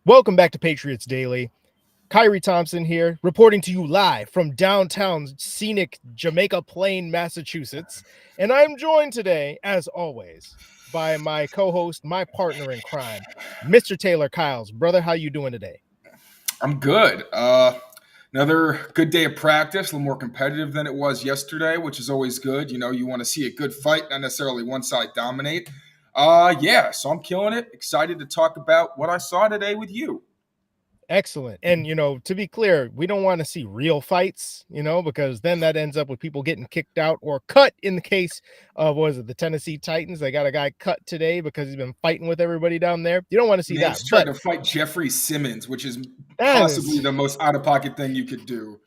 Welcome back to Patriots Daily. Khari Thompson here, reporting to you live from downtown scenic Jamaica Plain, Massachusetts. And I'm joined today, as always, by my co-host, my partner in crime, Mr. Taylor Kyles. Brother, how you doing today? I'm good. Another good day of practice, a little more competitive than it was yesterday, which is always good. You know, you want to see a good fight, not necessarily one side dominate. So I'm killing it. Excited to talk about what I saw today with you. Excellent. And, to be clear, we don't want to see real fights, because then that ends up with people getting kicked out or cut in the case of, the Tennessee Titans. They got a guy cut today because he's been fighting with everybody down there. You don't want to see that. He's trying to fight Jeffrey Simmons, which is possibly the most out-of-pocket thing you could do.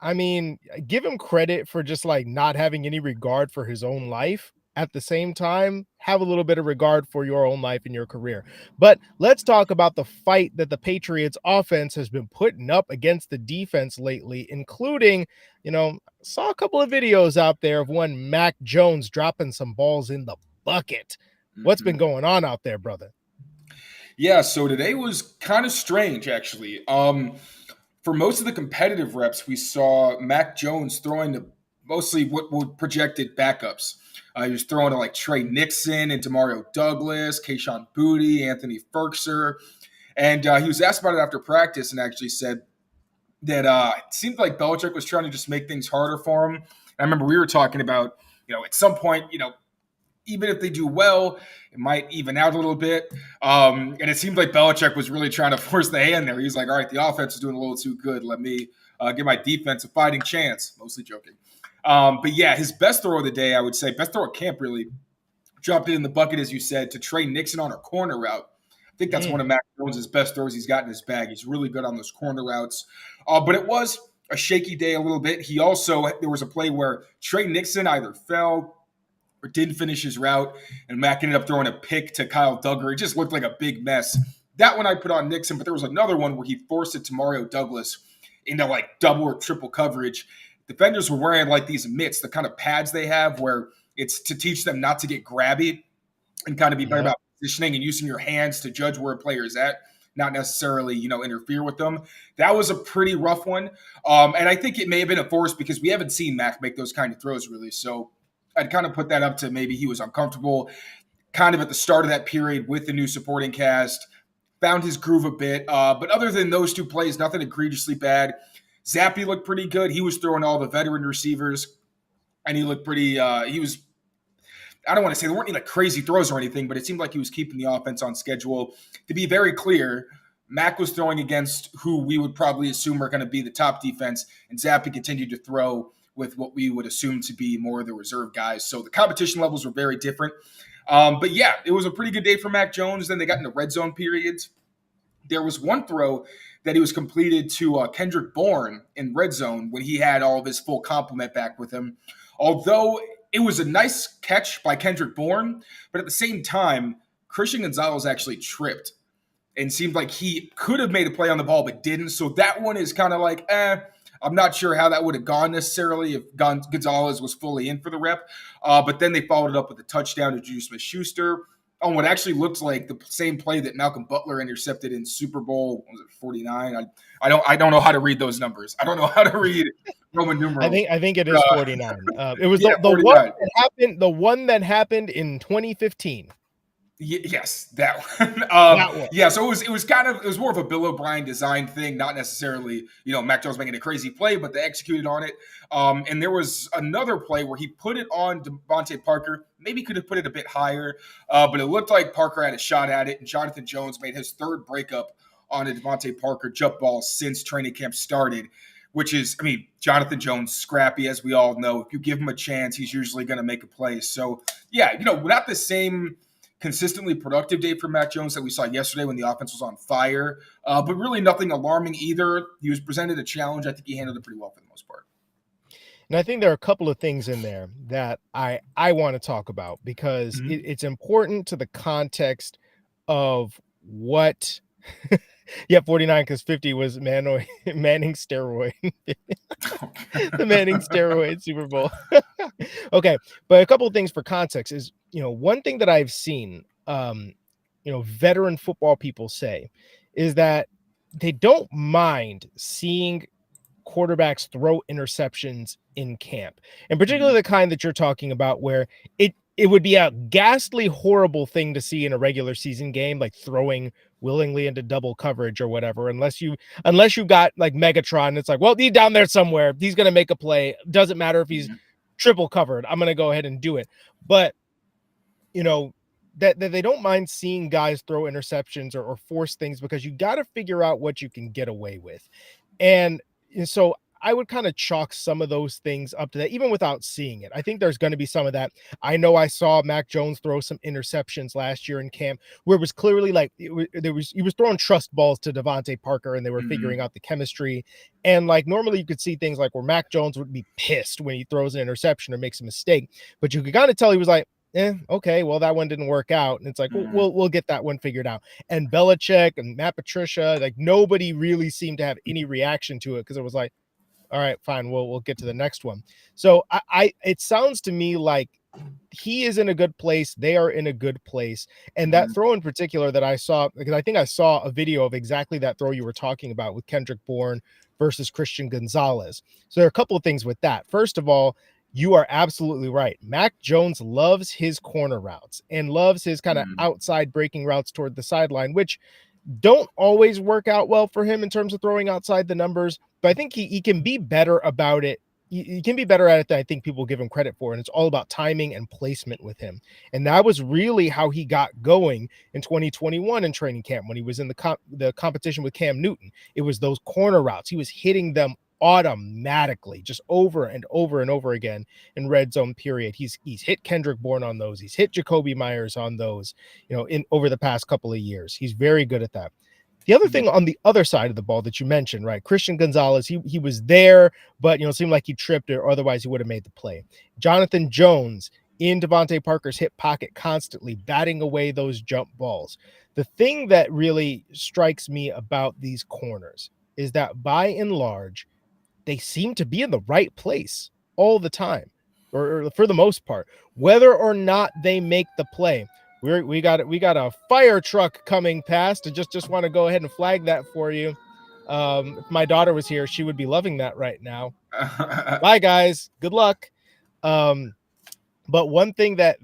I mean, give him credit for just like not having any regard for his own life. At the same time, have a little bit of regard for your own life and your career. But let's talk about the fight that the Patriots offense has been putting up against the defense lately, including, saw a couple of videos out there of one Mac Jones dropping some balls in the bucket. What's been going on out there, brother? Yeah, so today was kind of strange, actually. For most of the competitive reps, we saw Mac Jones throwing to mostly what were projected backups. He was throwing to like Trey Nixon and Demario Douglas, Kayshon Boutte, Anthony Ferkser. And he was asked about it after practice and actually said that it seemed like Belichick was trying to just make things harder for him. And I remember we were talking about, at some point, even if they do well, it might even out a little bit. And it seemed like Belichick was really trying to force the hand there. He was like, all right, the offense is doing a little too good. Let me give my defense a fighting chance. Mostly joking. But yeah, his best throw of the day, I would say, best throw at camp really, dropped it in the bucket, as you said, to Trey Nixon on a corner route. I think that's one of Mac Jones' best throws he's got in his bag. He's really good on those corner routes. But it was a shaky day a little bit. There was a play where Trey Nixon either fell or didn't finish his route, and Mac ended up throwing a pick to Kyle Duggar. It just looked like a big mess. That one I put on Nixon, but there was another one where he forced it to Mario Douglas into like double or triple coverage. Defenders were wearing like these mitts, the kind of pads they have where it's to teach them not to get grabby and kind of be better about positioning and using your hands to judge where a player is at, not necessarily, interfere with them. That was a pretty rough one. And I think it may have been a force because we haven't seen Mac make those kind of throws really. So I'd kind of put that up to maybe he was uncomfortable kind of at the start of that period with the new supporting cast, found his groove a bit. But other than those two plays, nothing egregiously bad. Zappe looked pretty good. He was throwing all the veteran receivers, and he looked pretty I don't want to say there weren't any like crazy throws or anything, but it seemed like he was keeping the offense on schedule. To be very clear, Mac was throwing against who we would probably assume are going to be the top defense, and Zappe continued to throw with what we would assume to be more of the reserve guys. So the competition levels were very different. But yeah, it was a pretty good day for Mac Jones. Then they got into red zone periods. There was one throw that he was completed to Kendrick Bourne in red zone when he had all of his full complement back with him. Although it was a nice catch by Kendrick Bourne, but at the same time, Christian Gonzalez actually tripped and seemed like he could have made a play on the ball but didn't. So that one is kind of like, I'm not sure how that would have gone necessarily if Gonzalez was fully in for the rep. But then they followed it up with a touchdown to Juju Smith-Schuster on what actually looked like the same play that Malcolm Butler intercepted in Super Bowl, was it 49? I don't know how to read those numbers. I don't know how to read Roman numerals. I think it is 49. It was the one that happened in 2015. Yes, that one. Yeah, so it was more of a Bill O'Brien design thing, not necessarily, Mac Jones making a crazy play, but they executed on it. And there was another play where he put it on Devontae Parker. Maybe could have put it a bit higher, but it looked like Parker had a shot at it, and Jonathan Jones made his third breakup on a Devontae Parker jump ball since training camp started, which is, Jonathan Jones, scrappy, as we all know. If you give him a chance, he's usually going to make a play. So, yeah, not the same consistently productive day for Mac Jones that we saw yesterday when the offense was on fire, but really nothing alarming either. He was presented a challenge. I think he handled it pretty well for the most part. And I think there are a couple of things in there that I want to talk about because it's important to the context of what – yeah, 49 because 50 was Manning steroid. The Manning steroid Super Bowl. Okay, but a couple of things for context is, one thing that I've seen, veteran football people say is that they don't mind seeing quarterbacks throw interceptions in camp, and particularly the kind that you're talking about, where it would be a ghastly, horrible thing to see in a regular season game, like throwing willingly into double coverage or whatever, unless you got like Megatron. It's like, well, he's down there somewhere. He's going to make a play. Doesn't matter if he's triple covered. I'm going to go ahead and do it. But, that they don't mind seeing guys throw interceptions or force things, because you got to figure out what you can get away with. And so I would kind of chalk some of those things up to that, even without seeing it. I think there's going to be some of that. I know I saw Mac Jones throw some interceptions last year in camp where it was clearly like he was throwing trust balls to Devontae Parker, and they were figuring out the chemistry. And like normally you could see things like where Mac Jones would be pissed when he throws an interception or makes a mistake, but you could kind of tell he was like, okay, well, that one didn't work out. And it's like, we'll get that one figured out. And Belichick and Matt Patricia, like nobody really seemed to have any reaction to it, because it was like, all right, fine, we'll get to the next one. So it sounds to me like he is in a good place. They are in a good place. And that throw in particular that I saw, because I think I saw a video of exactly that throw you were talking about with Kendrick Bourne versus Christian Gonzalez. So there are a couple of things with that. First of all, you are absolutely right. Mac Jones loves his corner routes and loves his kind of outside breaking routes toward the sideline, which don't always work out well for him in terms of throwing outside the numbers. But I think he can be better about it. He can be better at it than I think people give him credit for. And it's all about timing and placement with him. And that was really how he got going in 2021 in training camp when he was in the competition with Cam Newton. It was those corner routes. He was hitting them automatically, just over and over and over again in red zone period. He's hit Kendrick Bourne on those. He's hit Jacoby Myers on those, in over the past couple of years. He's very good at that. The other thing on the other side of the ball that you mentioned, right? Christian Gonzalez, he was there, but it seemed like he tripped, or otherwise he would have made the play. Jonathan Jones in Devontae Parker's hip pocket constantly, batting away those jump balls. The thing that really strikes me about these corners is that by and large, they seem to be in the right place all the time, or for the most part, whether or not they make the play. We got a fire truck coming past. I just want to go ahead and flag that for you. If my daughter was here, she would be loving that right now. Bye, guys. Good luck. But one thing but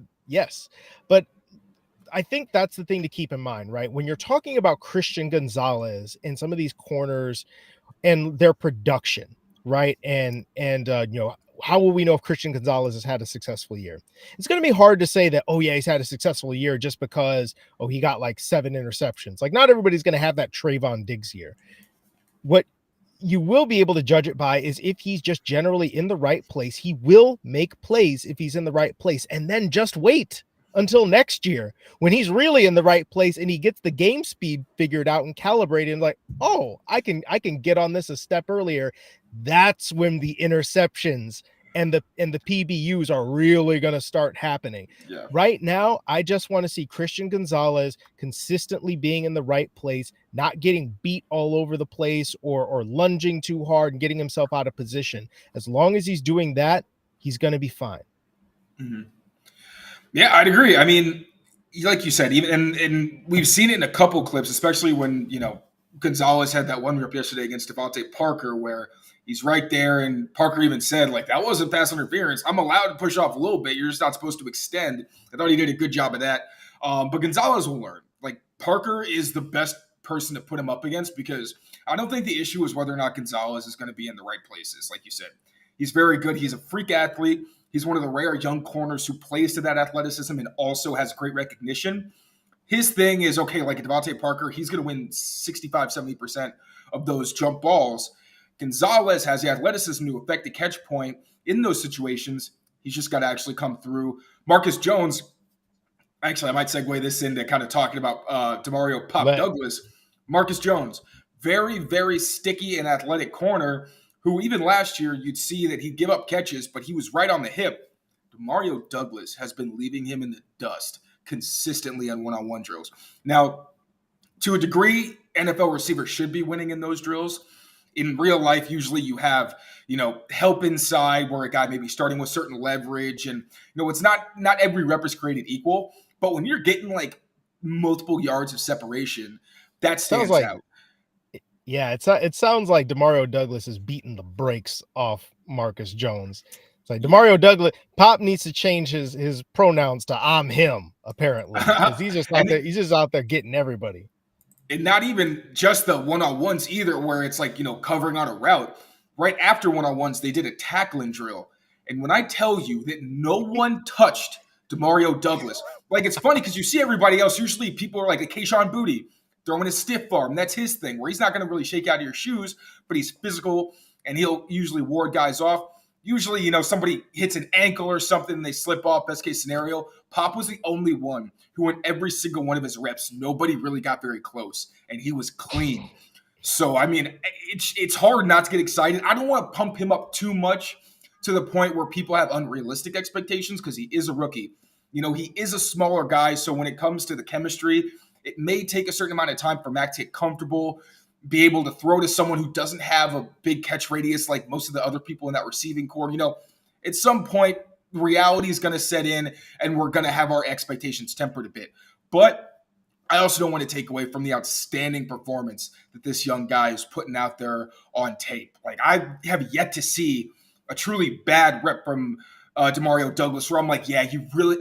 I think that's the thing to keep in mind, right? When you're talking about Christian Gonzalez and some of these corners and their production, right? And how will we know if Christian Gonzalez has had a successful year? It's going to be hard to say that, oh yeah, he's had a successful year just because, he got like 7 interceptions. Like not everybody's going to have that Trayvon Diggs year. What you will be able to judge it by is if he's just generally in the right place. He will make plays if he's in the right place, and then just wait until next year when he's really in the right place and he gets the game speed figured out and calibrated and like, oh, I can get on this a step earlier. That's when the interceptions and the PBUs are really going to start happening. Yeah. Right now, I just want to see Christian Gonzalez consistently being in the right place, not getting beat all over the place or lunging too hard and getting himself out of position. As long as he's doing that, he's going to be fine. Yeah, I'd agree. I mean, like you said, even and we've seen it in a couple clips, especially when Gonzalez had that one rip yesterday against Devontae Parker where he's right there, and Parker even said, like, that wasn't pass interference. I'm allowed to push off a little bit. You're just not supposed to extend. I thought he did a good job of that. But Gonzalez will learn. Like, Parker is the best person to put him up against, because I don't think the issue is whether or not Gonzalez is going to be in the right places. Like you said, he's very good. He's a freak athlete. He's one of the rare young corners who plays to that athleticism and also has great recognition. His thing is, okay, like Devontae Parker, he's going to win 65, 70% of those jump balls. Gonzalez has the athleticism to affect the catch point in those situations. He's just got to actually come through. Marcus Jones, actually, I might segue this into kind of talking about Demario Douglas. Marcus Jones, very, very sticky and athletic corner who even last year you'd see that he'd give up catches, but he was right on the hip. Demario Douglas has been leaving him in the dust consistently on one-on-one drills. Now, to a degree, NFL receivers should be winning in those drills. In real life, usually you have, help inside where a guy may be starting with certain leverage. And, it's not every rep is created equal. But when you're getting like multiple yards of separation, that Sounds stands like, out. yeah, it sounds like Demario Douglas is beating the brakes off Marcus Jones. It's like Yeah. Demario Douglas, Pop needs to change his pronouns to "I'm him," apparently, because and he's just out there getting everybody. and not even just the one-on-ones either, where it's like, covering on a route. Right after one-on-ones, they did a tackling drill. And when I tell you that no one touched Demario Douglas, like, it's funny because you see everybody else, usually people are like a Keyshawn Booty throwing a stiff arm. That's his thing, where he's not going to really shake out of your shoes, but he's physical and he'll usually ward guys off. Usually, somebody hits an ankle or something and they slip off, best case scenario. Pop was the only one who in every single one of his reps, nobody really got very close, and he was clean. So, I mean, it's hard not to get excited. I don't want to pump him up too much to the point where people have unrealistic expectations because he is a rookie. He is a smaller guy, so when it comes to the chemistry, it may take a certain amount of time for Mac to get comfortable, be able to throw to someone who doesn't have a big catch radius like most of the other people in that receiving core. At some point, reality is going to set in and we're going to have our expectations tempered a bit. But I also don't want to take away from the outstanding performance that this young guy is putting out there on tape. Like, I have yet to see a truly bad rep from Demario Douglas where I'm like, yeah, you really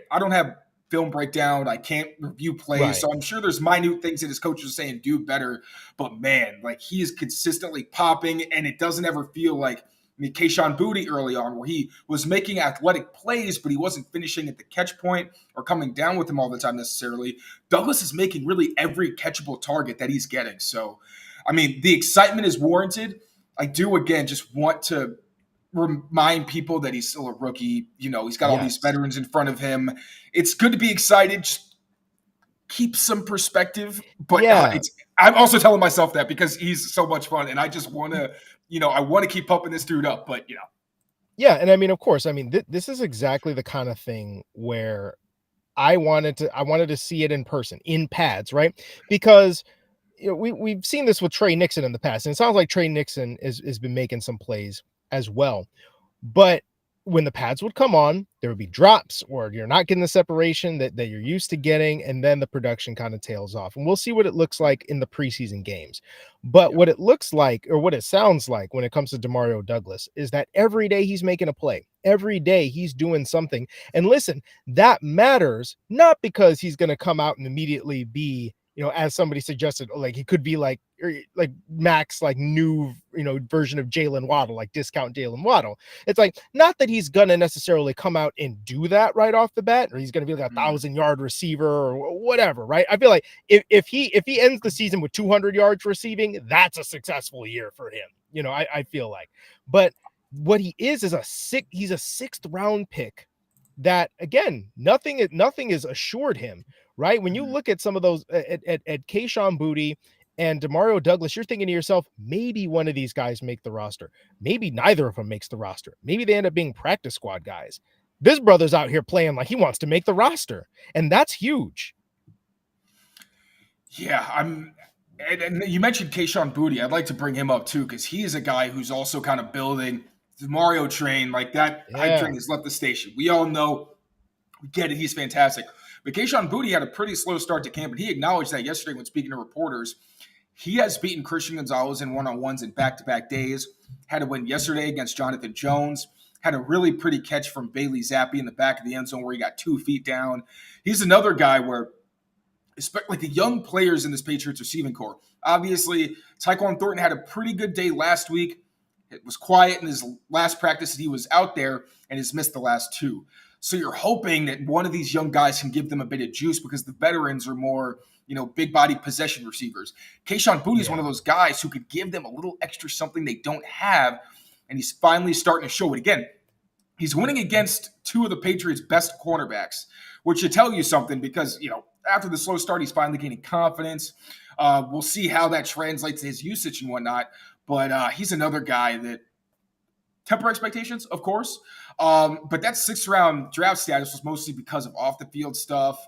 – I don't have film breakdown. I can't review plays. Right. So I'm sure there's minute things that his coaches are saying do better. But, man, like, he is consistently popping, and it doesn't ever feel like – Keyshawn Booty early on, where he was making athletic plays, but he wasn't finishing at the catch point or coming down with him all the time necessarily. Douglas is making really every catchable target that he's getting. So, I mean, the excitement is warranted. I do, again, just want to remind people that he's still a rookie. He's got all these veterans in front of him. It's good to be excited. Just keep some perspective. But I'm also telling myself that because he's so much fun, and I just want to – I want to keep pumping this dude up, but Yeah, and I mean, of course, I mean, this is exactly the kind of thing where I wanted to see it in person, in pads, right? Because we've seen this with Trey Nixon in the past, and it sounds like Trey Nixon has been making some plays as well. But when the pads would come on, there would be drops, or you're not getting the separation that you're used to getting, and then the production kind of tails off. And we'll see what it looks like in the preseason games. But what it looks like, or what it sounds like when it comes to Demario Douglas, is that every day he's making a play. Every day he's doing something. And listen, that matters, not because he's going to come out and immediately be, as somebody suggested, like he could be like Mac's like new, version of Jalen Waddle, like discount Jalen Waddle. It's like, not that he's going to necessarily come out and do that right off the bat, or he's going to be like a 1,000-yard receiver or whatever, right? I feel like if he ends the season with 200 yards receiving, that's a successful year for him. I feel like, but what he is he's a 6th round pick that, again, nothing is assured him, right? When you look at some of those at Keyshawn Booty and Demario Douglas, you're thinking to yourself, maybe one of these guys make the roster. Maybe neither of them makes the roster. Maybe they end up being practice squad guys. This brother's out here playing like he wants to make the roster, and that's huge. Yeah, and you mentioned Keyshawn Booty. I'd like to bring him up too, because he is a guy who's also kind of building the Mario train. Like, that hype train has left the station. We all know, we get it, he's fantastic. But Keyshawn Booty had a pretty slow start to camp, and he acknowledged that yesterday when speaking to reporters. He has beaten Christian Gonzalez in one-on-ones in back-to-back days. Had a win yesterday against Jonathan Jones. Had a really pretty catch from Bailey Zappi in the back of the end zone where he got 2 feet down. He's another guy where, like, the young players in this Patriots receiving core. Obviously, Tyquan Thornton had a pretty good day last week. It was quiet in his last practice that he was out there, and has missed the last 2. So you're hoping that one of these young guys can give them a bit of juice, because the veterans are more, big body possession receivers. Keyshawn Booty is one of those guys who could give them a little extra something they don't have, and he's finally starting to show it again. He's winning against 2 of the Patriots' best cornerbacks, which should tell you something, because, after the slow start, he's finally gaining confidence. We'll see how that translates to his usage and whatnot, but he's another guy that temper expectations, of course. But that 6th round draft status was mostly because of off the field stuff,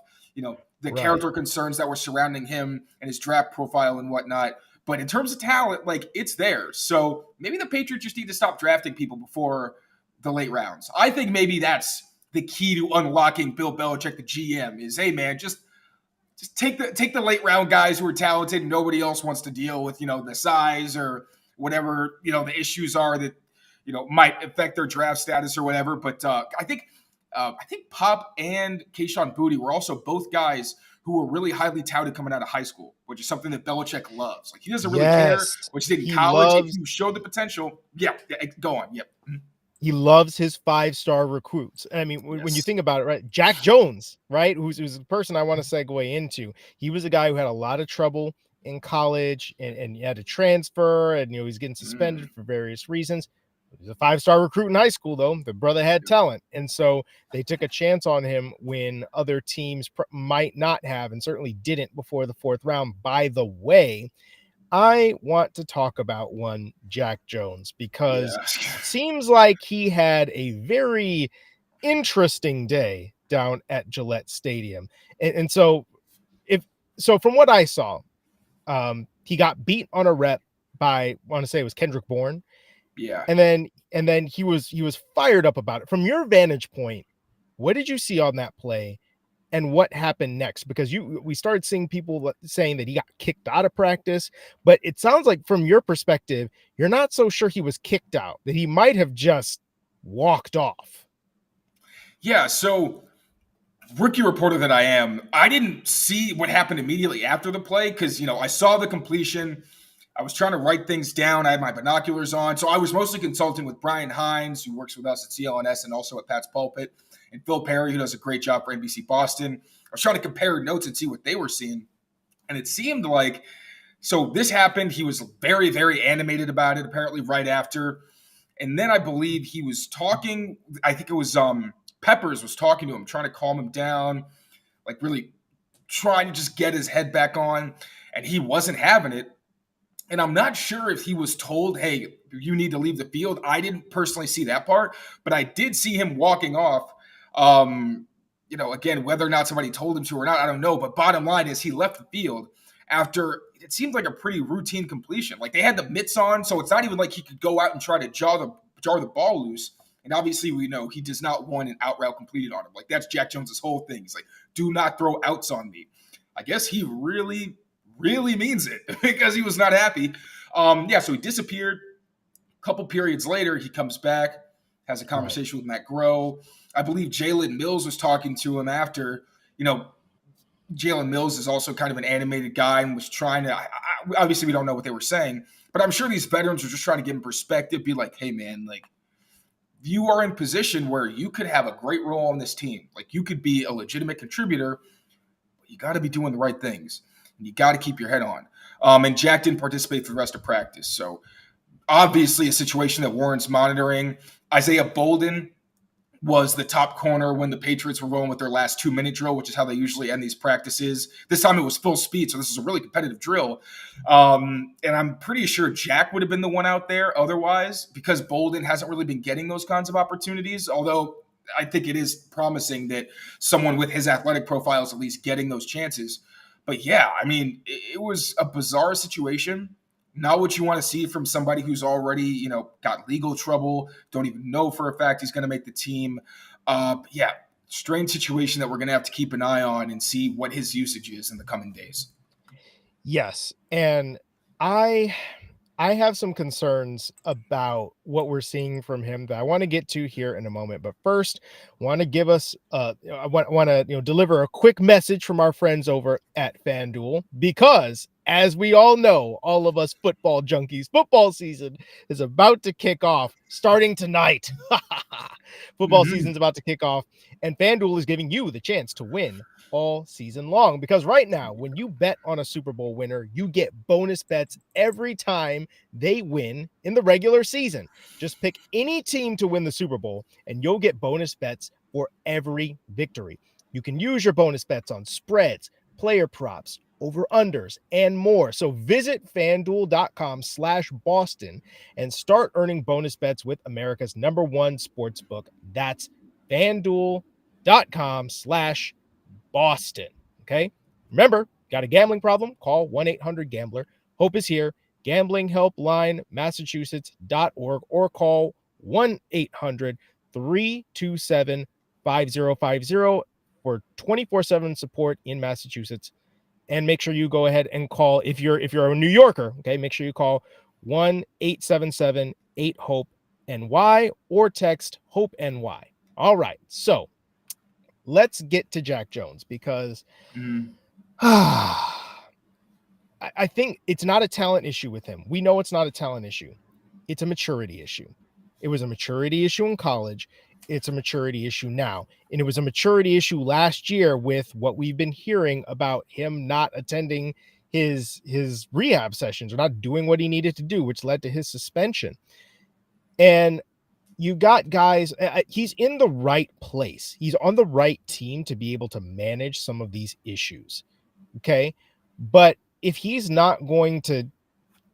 the character concerns that were surrounding him and his draft profile and whatnot. But in terms of talent, like, it's there. So maybe the Patriots just need to stop drafting people before the late rounds. I think maybe that's the key to unlocking Bill Belichick, the GM, is, hey, man, just just take the late round guys who are talented. Nobody else wants to deal with, the size or whatever, the issues are that, might affect their draft status or whatever. But I think Pop and Kayshon Boutte were also both guys who were really highly touted coming out of high school, which is something that Belichick loves. Like, he doesn't really care what you did in college. If you showed the potential, go on. Yep. He loves his 5-star recruits. I mean, when you think about it, right? Jack Jones, right? Who's the person I want to segue into. He was a guy who had a lot of trouble in college and he had to transfer, and he's getting suspended for various reasons. He was a 5-star recruit in high school, though. The brother had talent, and so they took a chance on him when other teams might not have, and certainly didn't before the 4th round. By the way, I want to talk about one Jack Jones because it seems like he had a very interesting day down at Gillette Stadium. And so from what I saw, he got beat on a rep by, I want to say it was Kendrick Bourne. Yeah. And then he was fired up about it. From your vantage point, what did you see on that play? And what happened next? Because we started seeing people saying that he got kicked out of practice, but it sounds like from your perspective, you're not so sure he was kicked out, that he might have just walked off. Yeah, so rookie reporter that I am, I didn't see what happened immediately after the play because, I saw the completion. I was trying to write things down. I had my binoculars on. So I was mostly consulting with Brian Hines, who works with us at CLNS and also at Pat's Pulpit, and Phil Perry, who does a great job for NBC Boston. I was trying to compare notes and see what they were seeing. And it seemed like, so this happened. He was very, very animated about it, apparently right after. And then I believe he was talking, I think it was Peppers was talking to him, trying to calm him down, like really trying to just get his head back on. And he wasn't having it. And I'm not sure if he was told, hey, you need to leave the field. I didn't personally see that part, but I did see him walking off. Again, whether or not somebody told him to or not, I don't know. But bottom line is he left the field after it seemed like a pretty routine completion. Like, they had the mitts on, so it's not even like he could go out and try to jar the ball loose. And obviously we know he does not want an out route completed on him. Like, that's Jack Jones's whole thing. He's like, do not throw outs on me. I guess he really means it because he was not happy. So he disappeared. A couple periods later, he comes back, has a conversation with Matt Groh. I believe Jalen Mills was talking to him after. Jalen Mills is also kind of an animated guy and was trying to obviously we don't know what they were saying, but I'm sure these veterans were just trying to give him perspective, be like, hey, man, like, you are in position where you could have a great role on this team. Like, you could be a legitimate contributor, but you got to be doing the right things. And you got to keep your head on. And Jack didn't participate for the rest of practice. So obviously a situation that warrants monitoring. Isaiah Bolden was the top corner when the Patriots were rolling with their last 2-minute drill, which is how they usually end these practices. This time it was full speed, so this is a really competitive drill. And I'm pretty sure Jack would have been the one out there otherwise, because Bolden hasn't really been getting those kinds of opportunities, although I think it is promising that someone with his athletic profile is at least getting those chances. But yeah, I mean, it was a bizarre situation. Not what you want to see from somebody who's already, got legal trouble, don't even know for a fact he's going to make the team. Strange situation that we're going to have to keep an eye on and see what his usage is in the coming days. Yes, and I have some concerns about what we're seeing from him that I want to get to here in a moment. But first, I want to give us I want to deliver a quick message from our friends over at Fanduel, because as we all know, all of us football junkies, football season is about to kick off starting tonight. Football season's about to kick off, and Fanduel is giving you the chance to win all season long, because right now, when you bet on a Super Bowl winner, you get bonus bets every time they win in the regular season. Just pick any team to win the Super Bowl and you'll get bonus bets for every victory. You can use your bonus bets on spreads, player props, over-unders, and more. So visit fanduel.com/Boston and start earning bonus bets with America's #1 sportsbook. That's fanduel.com/Boston. Okay. Remember, got a gambling problem? Call 1-800-GAMBLER. Hope is here. Gambling Helpline, Massachusetts.org, or call 1-800-327-5050 for 24/7 support in Massachusetts. And make sure you go ahead and call, if you're a New Yorker, okay, make sure you call 1-877-8-HOPE-NY or text HOPE-NY. All right, so let's get to Jack Jones, because I think it's not a talent issue with him. We know it's not a talent issue. It's a maturity issue. It was a maturity issue in college. It's a maturity issue now. And it was a maturity issue last year with what we've been hearing about him not attending his rehab sessions or not doing what he needed to do, which led to his suspension. And you got guys, he's in the right place. He's on the right team to be able to manage some of these issues. Okay. But if he's not going to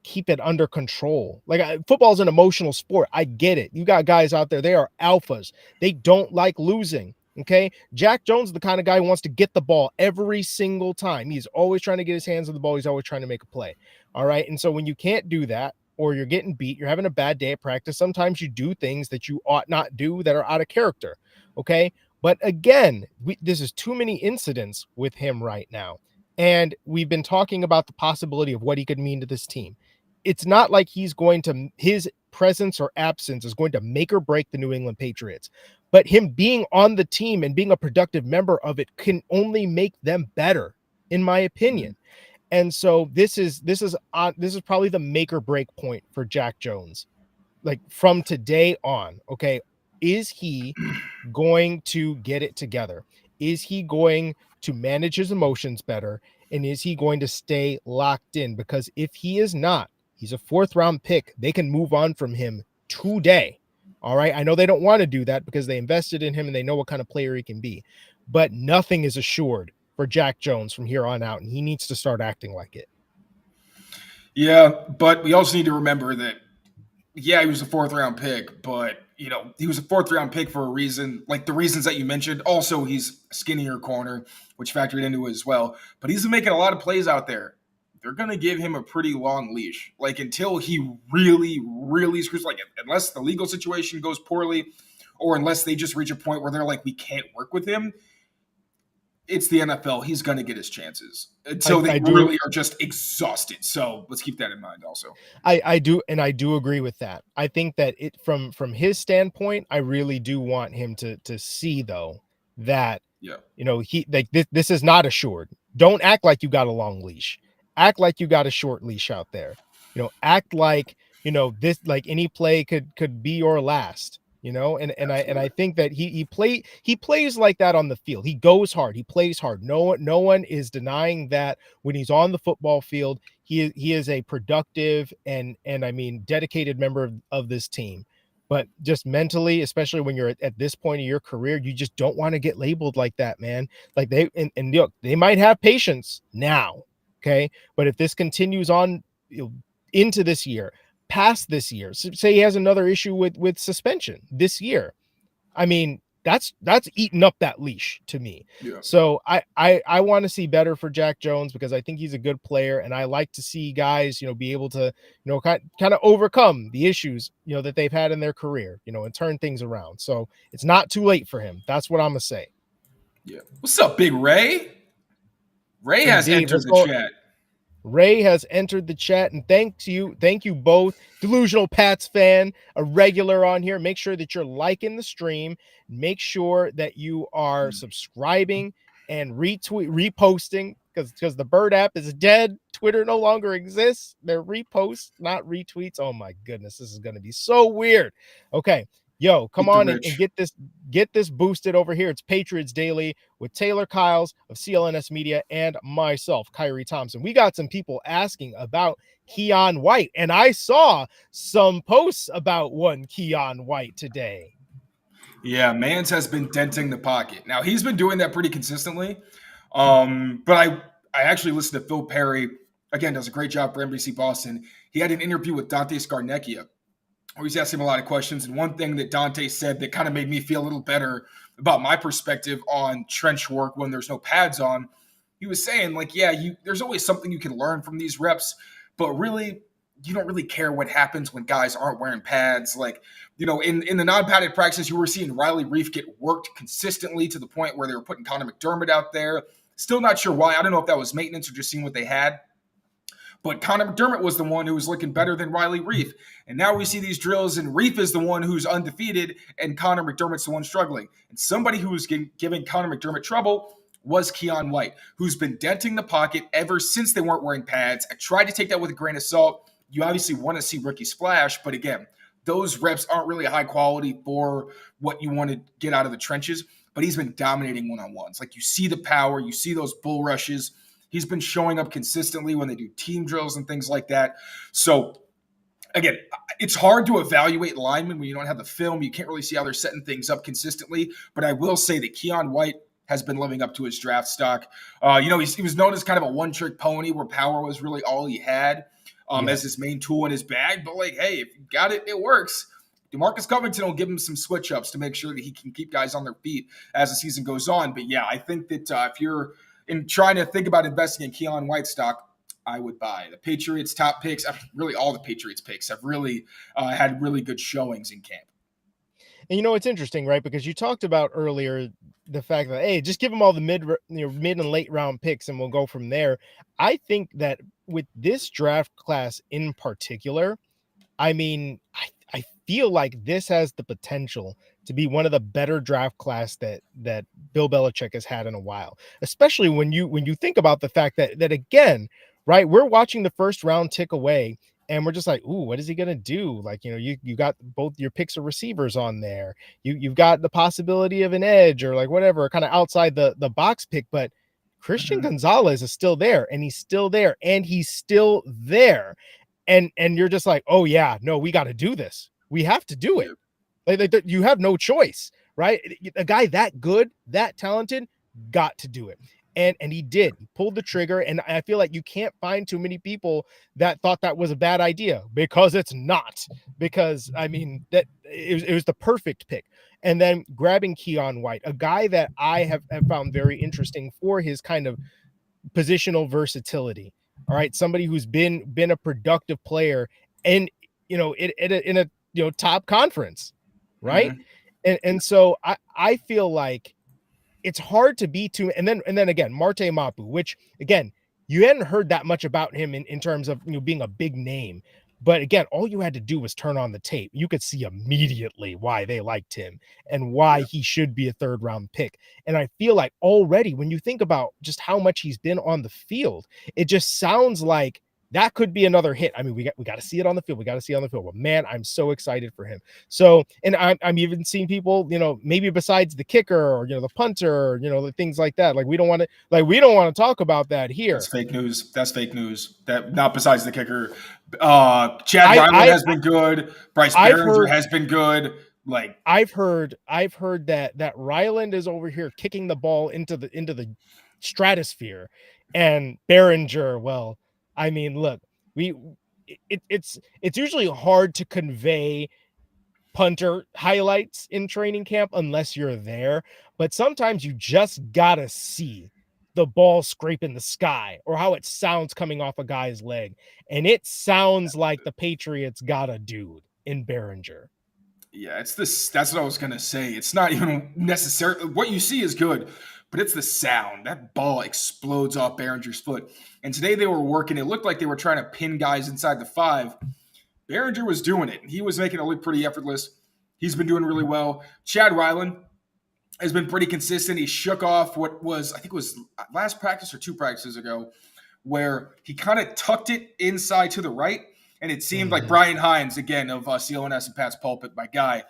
keep it under control, like football is an emotional sport. I get it. You got guys out there, they are alphas. They don't like losing. Okay. Jack Jones is the kind of guy who wants to get the ball every single time. He's always trying to get his hands on the ball. He's always trying to make a play. All right. And so when you can't do that, or you're getting beat, you're having a bad day at practice, sometimes you do things that you ought not do that are out of character. Okay. But again, this is too many incidents with him right now. And we've been talking about the possibility of what he could mean to this team. It's not like his presence or absence is going to make or break the New England Patriots, but him being on the team and being a productive member of it can only make them better, in my opinion. And so this is probably the make or break point for Jack Jones, like from today on. Okay, is he going to get it together? Is he going to manage his emotions better? And is he going to stay locked in? Because if he is not, he's a 4th round pick. They can move on from him today. All right. I know they don't want to do that because they invested in him and they know what kind of player he can be, but nothing is assured for Jack Jones from here on out, and he needs to start acting like it. Yeah, but we also need to remember that, yeah, he was a 4th round pick, but he was a 4th round pick for a reason, like the reasons that you mentioned. Also, he's a skinnier corner, which factored into it as well. But he's making a lot of plays out there. They're going to give him a pretty long leash, like until he really, really screws, like unless the legal situation goes poorly or unless they just reach a point where they're like, we can't work with him. It's the NFL. He's going to get his chances until they really are just exhausted. So let's keep that in mind also. I do agree with that. I think that it from his standpoint, I really do want him to see, though, that, he, like, this is not assured. Don't act like you got a long leash. Act like you got a short leash out there. Act like, this, like any play could be your last. And I think that he plays like that on the field. He goes hard. He plays hard. No one is denying that when he's on the football field, he is a productive and I mean dedicated member of this team. But just mentally, especially when you're at this point of your career, you just don't want to get labeled like that, man. Like look, they might have patience now, okay? But if this continues on into this year, past this year, say he has another issue with suspension this year, I mean, that's eating up that leash to me. Yeah. So I want to see better for Jack Jones because I think he's a good player, and I like to see guys, be able to, kind of overcome the issues, that they've had in their career, and turn things around. So it's not too late for him. That's what I'm gonna say. Yeah. What's up, Big Ray? Ray has entered the chat. Ray has entered the chat, and thank you both. Delusional Pats fan, a regular on here. Make sure that you're liking the stream. Make sure that you are subscribing and reposting because the Bird app is dead. Twitter no longer exists. They're reposts, not retweets. Oh my goodness, this is going to be so weird. Okay. Yo, come on and get this boosted over here. It's Patriots Daily with Taylor Kyles of CLNS Media and myself, Khari Thompson. We got some people asking about Keion White, and I saw some posts about one Keion White today. Yeah, Mans has been denting the pocket. Now, he's been doing that pretty consistently, but I actually listened to Phil Perry. Again, does a great job for NBC Boston. He had an interview with Dante Scarnecchia. I was asking him a lot of questions, and one thing that Dante said that kind of made me feel a little better about my perspective on trench work when there's no pads on, he was saying, like, yeah, there's always something you can learn from these reps, but really, you don't really care what happens when guys aren't wearing pads. Like, in the non-padded practices, you were seeing Riley Reif get worked consistently to the point where they were putting Connor McDermott out there. Still not sure why. I don't know if that was maintenance or just seeing what they had. But Connor McDermott was the one who was looking better than Riley Reif. And now we see these drills, and Reif is the one who's undefeated, and Connor McDermott's the one struggling. And somebody who was giving Connor McDermott trouble was Keion White, who's been denting the pocket ever since they weren't wearing pads. I tried to take that with a grain of salt. You obviously want to see rookie splash, but again, those reps aren't really high quality for what you want to get out of the trenches. But he's been dominating one-on-ones. Like, you see the power, you see those bull rushes. He's been showing up consistently when they do team drills and things like that. So, again, it's hard to evaluate linemen when you don't have the film. You can't really see how they're setting things up consistently. But I will say that Keion White has been living up to his draft stock. He was known as kind of a one-trick pony where power was really all he had as his main tool in his bag. But, like, hey, if you got it, it works. DeMarcus Covington will give him some switch-ups to make sure that he can keep guys on their feet as the season goes on. But, yeah, I think that if you're in trying to think about investing in Keion White stock, I would buy. The Patriots' top picks, really all the Patriots' picks, have really had really good showings in camp. And it's interesting, right? Because you talked about earlier the fact that, hey, just give them all the mid and late round picks and we'll go from there. I think that with this draft class in particular, I mean, I feel like this has the potential to be one of the better draft class that Bill Belichick has had in a while, especially when you think about the fact that again, right, we're watching the first round tick away and we're just like, ooh, what is he gonna do? Like, you got both your picks of receivers on there. You've got the possibility of an edge or like whatever, kind of outside the box pick, but Christian Gonzalez is still there, and he's still there, and he's still there. And you're just like, oh yeah, no, we got to do this. We have to do it. Like, you have no choice, right? A guy that good, that talented, got to do it. And he did. He pulled the trigger, and I feel like you can't find too many people that thought that was a bad idea, because it's not. Because I mean, that it was the perfect pick. And then grabbing Keion White, a guy that I have found very interesting for his kind of positional versatility. All right, somebody who's been a productive player, and in a top conference, right? And so I feel like it's hard to be too. And then again, Marte Mapu, which again, you hadn't heard that much about him in terms of being a big name. But again, all you had to do was turn on the tape. You could see immediately why they liked him and why he should be a third round pick. And I feel like already when you think about just how much he's been on the field, it just sounds like that could be another hit. I mean, we got to see it on the field. We got to see it on the field. But man, I'm so excited for him. So, and I'm even seeing people, maybe besides the kicker or the punter, the things like that. Like we don't want to talk about that here. That's fake news. That not besides the kicker. Chad Ryland has been good. Bryce Behringer has been good. Like I've heard that Ryland is over here kicking the ball into the stratosphere, and Behringer, well, I mean, look, it's usually hard to convey punter highlights in training camp unless you're there, but sometimes you just gotta see the ball scraping the sky or how it sounds coming off a guy's leg, and it sounds like the Patriots got a dude in Behringer. Yeah, that's what I was gonna say. It's not even necessarily what you see is good, but it's the sound. That ball explodes off Behringer's foot. And today they were working. It looked like they were trying to pin guys inside the 5. Behringer was doing it. He was making it look pretty effortless. He's been doing really well. Chad Ryland has been pretty consistent. He shook off what was, I think it was last practice or 2 practices ago, where he kind of tucked it inside to the right. And it seemed like Brian Hines, again, of CLNS and Pat's Pulpit, my guy,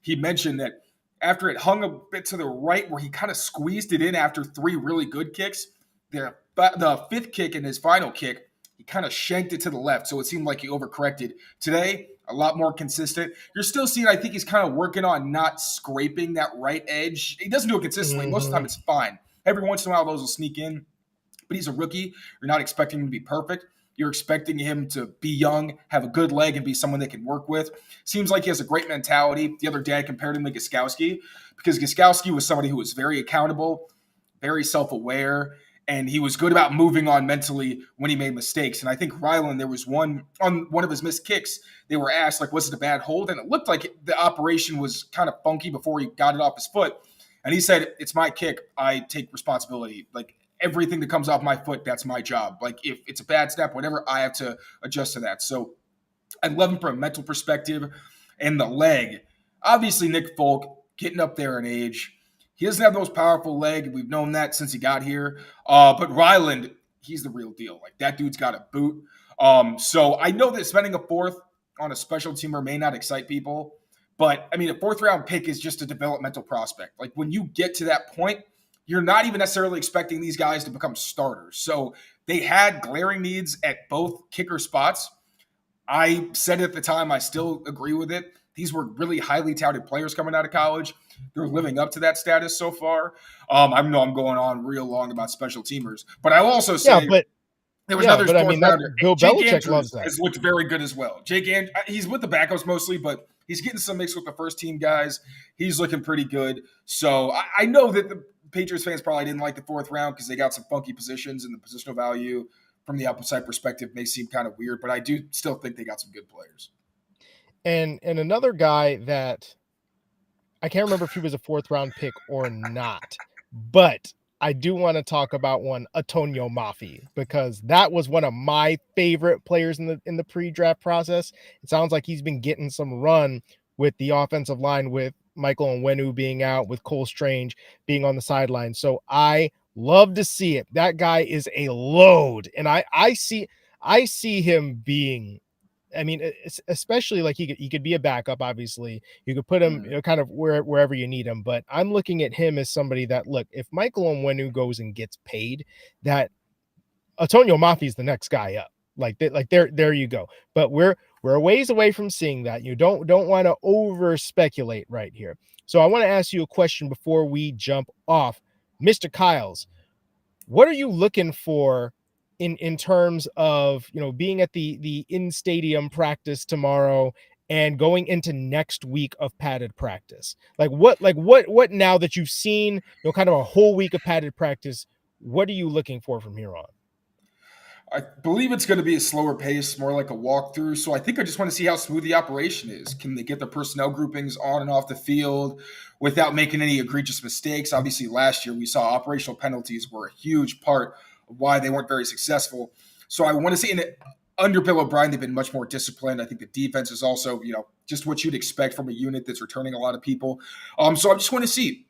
he mentioned that after it hung a bit to the right where he kind of squeezed it in after 3 really good kicks, the 5th kick and his final kick, he kind of shanked it to the left. So it seemed like he overcorrected. Today, a lot more consistent. You're still seeing, I think he's kind of working on not scraping that right edge. He doesn't do it consistently. Most of the time it's fine. Every once in a while those will sneak in. But he's a rookie. You're not expecting him to be perfect. You're expecting him to be young, have a good leg, and be someone they can work with. Seems like he has a great mentality. The other day I compared him to Gostkowski because Gostkowski was somebody who was very accountable, very self-aware, and he was good about moving on mentally when he made mistakes. And I think Ryland, there was one on one of his missed kicks, they were asked, like, was it a bad hold? And it looked like the operation was kind of funky before he got it off his foot. And he said, it's my kick. I take responsibility. Like, everything that comes off my foot, that's my job. Like if it's a bad snap, whatever, I have to adjust to that. So I love him from a mental perspective. And the leg, obviously Nick Folk getting up there in age. He doesn't have the most powerful leg. We've known that since he got here. But Ryland, he's the real deal. Like that dude's got a boot. So I know that spending a fourth on a special teamer may not excite people, but I mean, a fourth round pick is just a developmental prospect. Like when you get to that point, you're not even necessarily expecting these guys to become starters. So they had glaring needs at both kicker spots. I said at the time, I still agree with it. These were really highly touted players coming out of college. They're living up to that status so far. I know I'm going on real long about special teamers, but I will also say there was another fourth rounder. Bill Jake Belichick Andrews loves that. has looked very good as well. He's with the backups mostly, but he's getting some mix with the first team guys. He's looking pretty good. So I know that the Patriots fans probably didn't like the fourth round because they got some funky positions and the positional value from the outside perspective may seem kind of weird, but I do still think they got some good players. And another guy that I can't remember if he was a fourth round pick or not, but I do want to talk about one, Antonio Mafi, because that was one of my favorite players in the pre-draft process. It sounds like he's been getting some run with the offensive line, with Michael Onwenu being out, with Cole Strange being on the sideline. So I love to see it. That guy is a load, and I see him being, I mean, especially like he could be a backup. Obviously, you could put him, kind of wherever you need him. But I'm looking at him as somebody that, look, if Michael Onwenu goes and gets paid, that Antonio Mafi is the next guy up. Like there you go. But we're a ways away from seeing that. You don't want to over speculate right here. So I want to ask you a question before we jump off, Mr. Kyles. What are you looking for in terms of, being at the in-stadium practice tomorrow and going into next week of padded practice? What now that you've seen, kind of a whole week of padded practice, what are you looking for from here on? I believe it's going to be a slower pace, more like a walkthrough. So I think I just want to see how smooth the operation is. Can they get the personnel groupings on and off the field without making any egregious mistakes? Obviously, last year we saw operational penalties were a huge part of why they weren't very successful. So I want to see, under Bill O'Brien, they've been much more disciplined. I think the defense is also, just what you'd expect from a unit that's returning a lot of people. So I just want to see,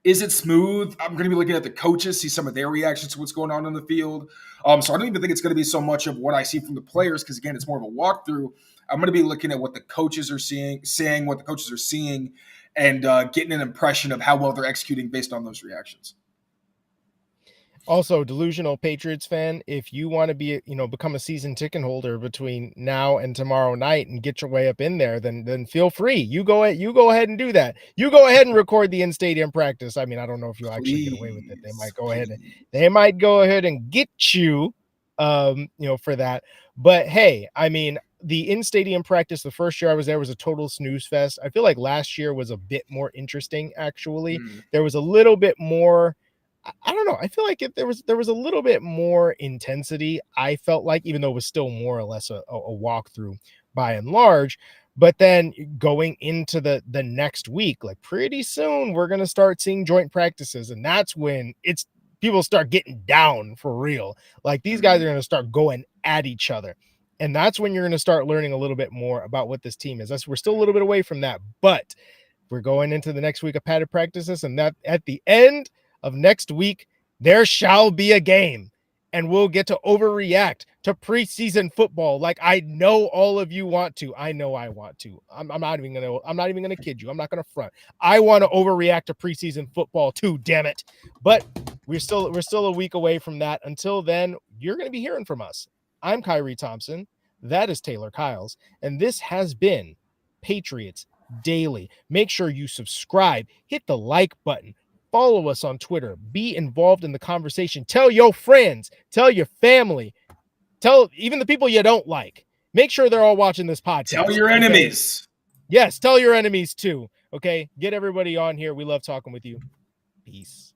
is it smooth? I'm going to be looking at the coaches, see some of their reactions to what's going on the field. So I don't even think it's going to be so much of what I see from the players because, again, it's more of a walkthrough. I'm going to be looking at what the coaches are saying what the coaches are seeing, and getting an impression of how well they're executing based on those reactions. Also, delusional Patriots fan, if you want to be, become a season ticket holder between now and tomorrow night and get your way up in there, then feel free. You go ahead and do that. You go ahead and record the in-stadium practice. I mean, I don't know if you'll actually get away with it. They might go ahead and get you, for that. But hey, I mean, the in-stadium practice, the first year I was there was a total snooze fest. I feel like last year was a bit more interesting, actually. There was a little bit more, I don't know. I feel like there was a little bit more intensity. I felt like, even though it was still more or less a walkthrough by and large, but then going into the next week, like pretty soon we're going to start seeing joint practices. And that's when people start getting down for real. Like these guys are going to start going at each other. And that's when you're going to start learning a little bit more about what this team is. We're still a little bit away from that, but we're going into the next week of padded practices, and that at the end of next week, there shall be a game, and we'll get to overreact to preseason football like I know all of you want to. I know I want to. I'm not even gonna kid you. I'm not gonna front. I want to overreact to preseason football too, damn it. But we're still a week away from that. Until then, you're gonna be hearing from us. I'm Khari Thompson. That is Taylor Kyles, and this has been Patriots Daily. Make sure you subscribe, hit the like button. Follow us on Twitter. Be involved in the conversation. Tell your friends. Tell your family. Tell even the people you don't like. Make sure they're all watching this podcast. Tell your enemies. Yes, tell your enemies too. Okay, get everybody on here. We love talking with you. Peace.